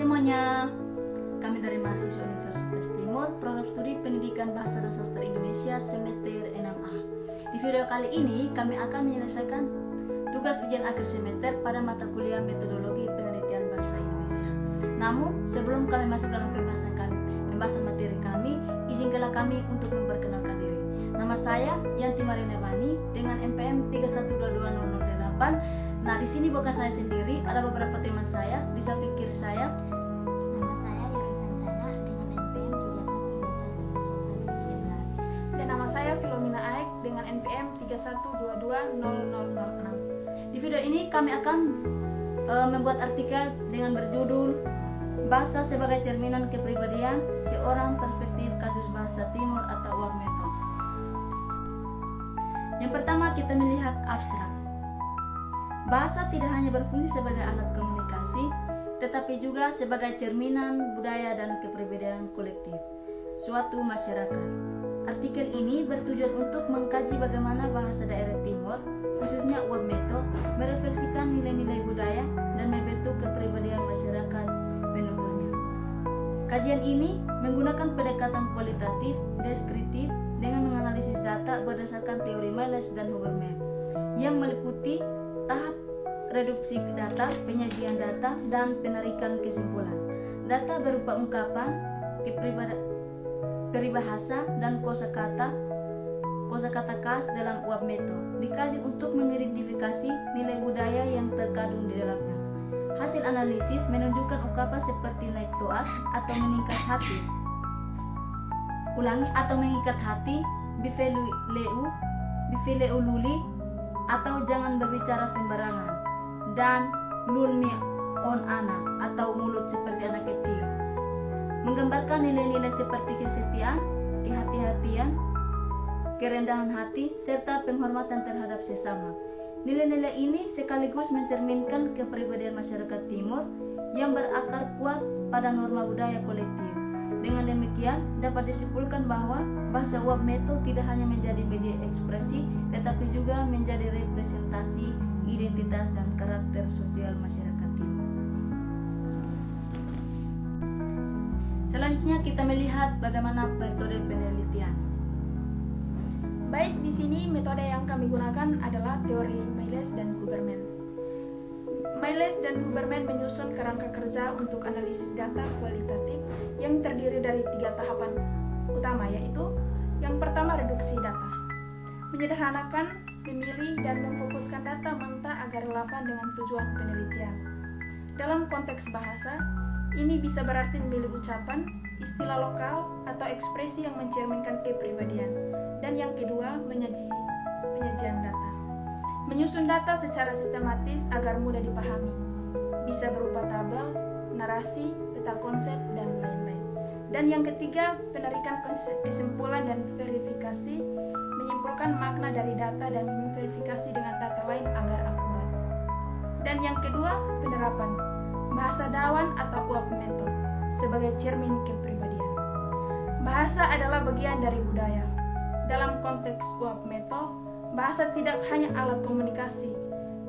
semuanya, kami dari mahasiswa Universitas Timur, program studi Pendidikan Bahasa dan Sastra Indonesia semester 6A. Di video kali ini kami akan menyelesaikan tugas ujian akhir semester pada mata kuliah Metodologi Penelitian Bahasa Indonesia. Namun, sebelum kami masuk dalam pembahasan materi kami, izinkanlah kami untuk memperkenalkan diri. Nama saya Yanti Marina Bani dengan NPM 3122008. Nah, di sini bukan saya sendiri, ada beberapa teman saya di samping kiri saya. Nama saya Yoritantana dengan NPM 3131113. Dan nama saya Filomena Aek dengan NPM 3122006. Di video ini kami akan membuat artikel dengan berjudul Bahasa sebagai cerminan kepribadian seorang, perspektif kasus bahasa Timur atau UAP-METO. Yang pertama, kita melihat abstrak. Bahasa tidak hanya berfungsi sebagai alat komunikasi, tetapi juga sebagai cerminan budaya dan kepribadian kolektif suatu masyarakat. Artikel ini bertujuan untuk mengkaji bagaimana bahasa daerah Timur, khususnya UAP-METO, merefleksikan nilai-nilai budaya dan membentuk kepribadian masyarakat penuturnya. Kajian ini menggunakan pendekatan kualitatif, deskriptif, dengan menganalisis data berdasarkan teori Miles dan Huberman, yang meliputi tahap reduksi data, penyajian data, dan penarikan kesimpulan. Data berupa ungkapan, peribahasa, dan kosakata khas dalam UAP-METO dikaji untuk mengidentifikasi nilai budaya yang terkandung di dalamnya. Hasil analisis menunjukkan ungkapan seperti naik toas atau meningkat hati. Atau mengikat hati, bifeleu luli, atau jangan berbicara sembarangan, dan lulmi on ana, atau mulut seperti anak kecil, menggambarkan nilai-nilai seperti kesetiaan, kehati-hatian, kerendahan hati, serta penghormatan terhadap sesama. Nilai-nilai ini sekaligus mencerminkan kepribadian masyarakat Timur yang berakar kuat pada norma budaya kolektif. Dengan demikian, dapat disimpulkan bahwa bahasa UAP-METO tidak hanya menjadi media ekspresi, tetapi juga menjadi representasi identitas dan karakter sosial masyarakat Timur. Selanjutnya kita melihat bagaimana metode penelitian. Baik, di sini metode yang kami gunakan adalah teori Miles dan Huberman. Miles dan Huberman menyusun kerangka kerja untuk analisis data kualitatif yang terdiri dari 3 tahapan utama, yaitu yang pertama reduksi data, menyederhanakan, memilih, dan memfokuskan data mentah agar relevan dengan tujuan penelitian. Dalam konteks bahasa, ini bisa berarti memilih ucapan, istilah lokal, atau ekspresi yang mencerminkan kepribadian. Dan yang kedua, penyajian data. Menyusun data secara sistematis agar mudah dipahami. Bisa berupa tabel, narasi, peta konsep, dan lain-lain. Dan yang ketiga, penarikan kesimpulan dan verifikasi, menyimpulkan makna dari data dan memverifikasi dengan data lain agar akurat. Dan yang kedua, penerapan bahasa dawan atau UAP-METO sebagai cermin kepribadian. Bahasa adalah bagian dari budaya. Dalam konteks UAP-METO, bahasa tidak hanya alat komunikasi,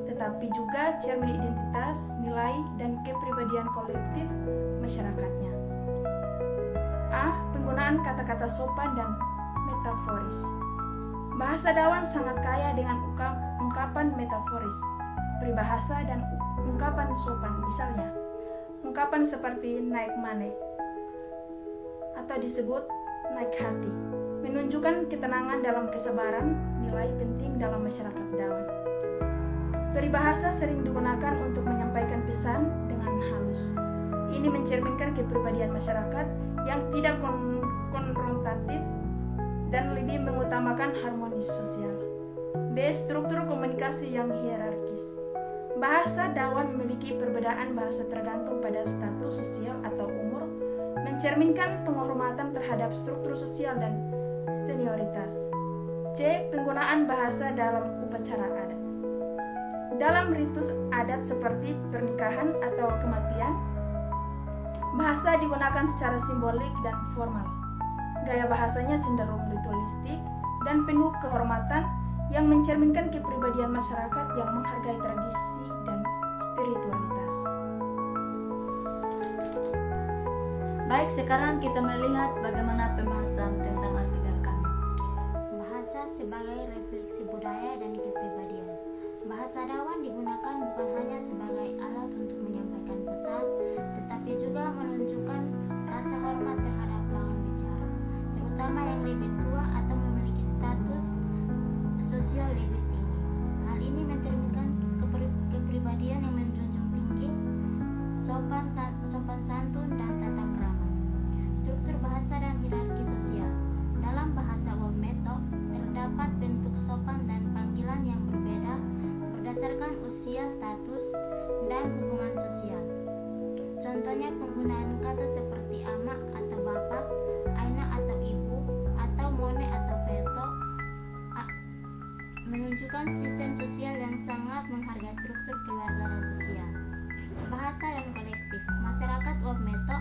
tetapi juga cermin identitas, nilai, dan kepribadian kolektif masyarakatnya. A. Penggunaan kata-kata sopan dan metaforis. Bahasa dawan sangat kaya dengan ungkapan metaforis, peribahasa, dan ungkapan sopan. Misalnya, ungkapan seperti naik mane atau disebut naik hati, menunjukkan ketenangan dalam kesabaran, nilai penting dalam masyarakat dawan. Peribahasa sering digunakan untuk menyampaikan pesan dengan halus. Ini mencerminkan kepribadian masyarakat yang tidak konfrontatif dan lebih mengutamakan harmonis sosial. B. Struktur komunikasi yang hierarkis. Bahasa dawan memiliki perbedaan bahasa tergantung pada status sosial atau umur, mencerminkan penghormatan terhadap struktur sosial dan senioritas. C. Penggunaan bahasa dalam upacara adat. Dalam ritus adat seperti pernikahan atau kematian, bahasa digunakan secara simbolik dan formal. Gaya bahasanya cenderung ritualistik dan penuh kehormatan yang mencerminkan kepribadian masyarakat yang menghargai tradisi dan spiritualitas. Baik, sekarang kita melihat bagaimana pembahasan tentang artikel kami. Bahasa sebagai refleksi budaya dan kepribadian. Bahasa dawan digunakan bukan hanya sebagai alat untuk menyampaikan pesan, tetapi juga menunjukkan rasa hormat terhadap lawan bicara, terutama yang lebih tua atau memiliki status sosial lebih tinggi. Hal ini mencerminkan kepribadian yang menjunjung tinggi sopan santun dan tata krama. Struktur bahasa dan hierarki sosial. Dalam bahasa Wamento terdapat bentuk sopan dan panggilan yang berbeda berdasarkan usia, status, dan hubungan sosial. Contohnya penggunaan kata seperti ama atau bapak, aina atau ibu, atau mone atau veto menunjukkan sistem sosial yang sangat menghargai struktur keluarga dan usia. Bahasa dan kolektif. Masyarakat Wamento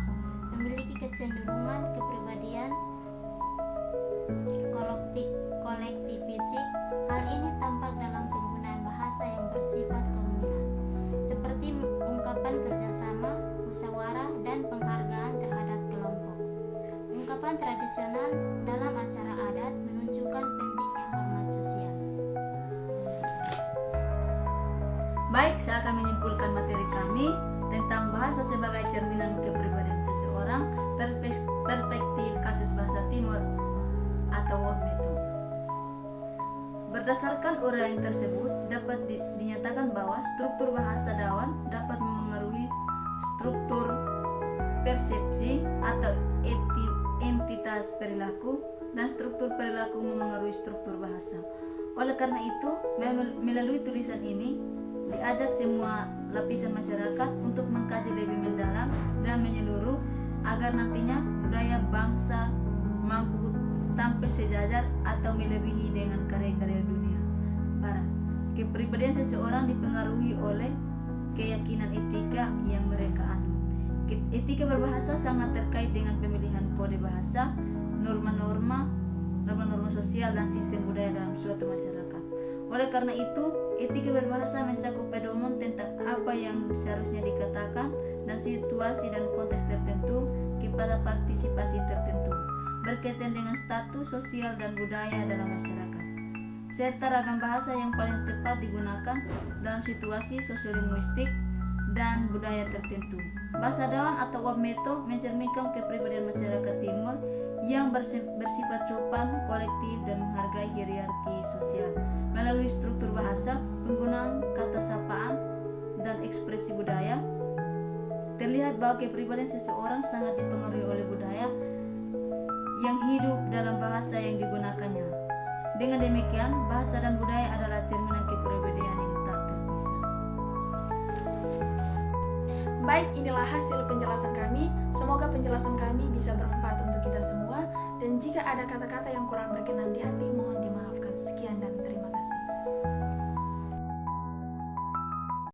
memiliki kecenderungan kepribadian kolektivistik. Hal ini tampak dalam penggunaan bahasa yang bersifat komunal, seperti ungkapan kerjasama, musyawarah, dan penghargaan terhadap kelompok. Ungkapan tradisional dalam acara adat menunjukkan pentingnya hormat sosial. Baik, saya akan menyimpulkan materi kami tentang bahasa sebagai cerminan kepribadian seseorang, perspektif kasus bahasa Timur atau Wamento. Berdasarkan uraian tersebut, dapat dinyatakan bahwa struktur bahasa dawan dapat memengaruhi struktur persepsi atau entitas perilaku, dan struktur perilaku memengaruhi struktur bahasa. Oleh karena itu, melalui tulisan ini diajak semua lapisan masyarakat untuk mengkaji lebih mendalam dan menyeluruh agar nantinya budaya bangsa mampu tampil sejajar atau melebihi dengan karya-karya dunia barat. Kepribadian seseorang dipengaruhi oleh keyakinan etika yang mereka anut. Etika berbahasa sangat terkait dengan pemilihan kode bahasa, norma-norma sosial dan sistem budaya dalam suatu masyarakat. Oleh karena itu, etika berbahasa mencakup pedoman tentang apa yang seharusnya dikatakan dan situasi dan konteks tertentu kepada partisipasi tertentu, berkaitan dengan status sosial dan budaya dalam masyarakat, serta ragam bahasa yang paling tepat digunakan dalam situasi sosiolinguistik dan budaya tertentu. Bahasa dawan atau Wamento mencerminkan kepribadian masyarakat Timur yang bersifat sopan, kolektif, dan menghargai hierarki sosial. Melalui struktur bahasa, penggunaan kata sapaan, dan ekspresi budaya, terlihat bahwa kepribadian seseorang sangat dipengaruhi oleh budaya yang hidup dalam bahasa yang digunakannya. Dengan demikian, bahasa dan budaya adalah cerminan kepribadian yang tak terpisah. Baik, inilah hasil penjelasan kami. Semoga penjelasan kami bisa bermanfaat untuk kita semua. Dan jika ada kata-kata yang kurang berkenan di hati, mohon dimaafkan. Sekian dan terima kasih.